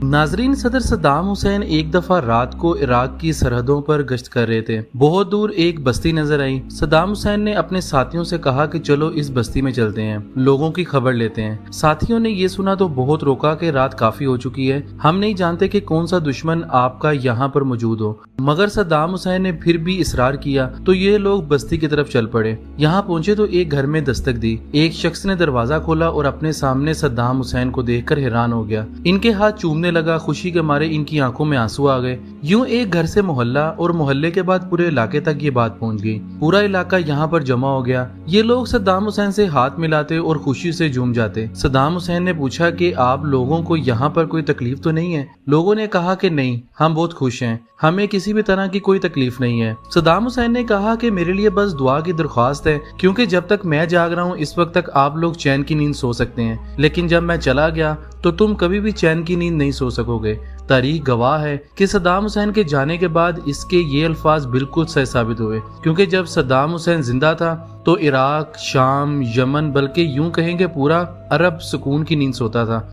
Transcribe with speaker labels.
Speaker 1: नाजरीन, सदर सद्दाम हुसैन एक दफा रात को इराक की सरहदों पर गश्त कर रहे थे। बहुत दूर एक बस्ती नजर आई। सद्दाम हुसैन ने अपने साथियों से कहा कि चलो इस बस्ती में चलते हैं, लोगों की खबर लेते हैं। साथियों ने ये सुना तो बहुत रोका कि रात काफी हो चुकी है, हम नहीं जानते कि कौन सा दुश्मन आपका यहाँ पर मौजूद हो। मगर सद्दाम हुसैन ने फिर भी इसरार किया तो ये लोग बस्ती की तरफ चल पड़े। यहाँ पहुंचे तो एक घर में दस्तक दी। एक शख्स ने दरवाजा खोला और अपने सामने सद्दाम हुसैन को देखकर हैरान हो गया। इनके हाथ चूमने लगा। खुशी के मारे इनकी आंखों में आंसू आ गए। यूं एक घर से मोहल्ला और मोहल्ले के बाद पूरे इलाके तक ये बात पहुंच गई। पूरा इलाका यहाँ पर जमा हो गया। ये लोग सद्दाम हुसैन से हाथ मिलाते और खुशी से झूम जाते। सद्दाम हुसैन ने पूछा कि आप लोगों को यहाँ पर कोई तकलीफ तो नहीं है? लोगों ने कहा कि नहीं, हम बहुत खुश हैं, हमें किसी भी तरह की कोई तकलीफ नहीं है। सद्दाम हुसैन ने कहा कि मेरे लिए बस दुआ की दरख्वास्त है, क्योंकि जब तक मैं जाग रहा हूँ इस वक्त तक आप लोग चैन की नींद सो सकते हैं, लेकिन जब मैं चला गया तो तुम कभी भी चैन की नींद नहीं सो सकोगे। तारीख गवाह है कि सद्दाम हुसैन के जाने के बाद इसके ये अल्फाज बिल्कुल सही साबित हुए, क्योंकि जब सद्दाम हुसैन जिंदा था तो इराक, शाम, यमन, बल्कि यूं कहेंगे पूरा अरब सुकून की नींद सोता था।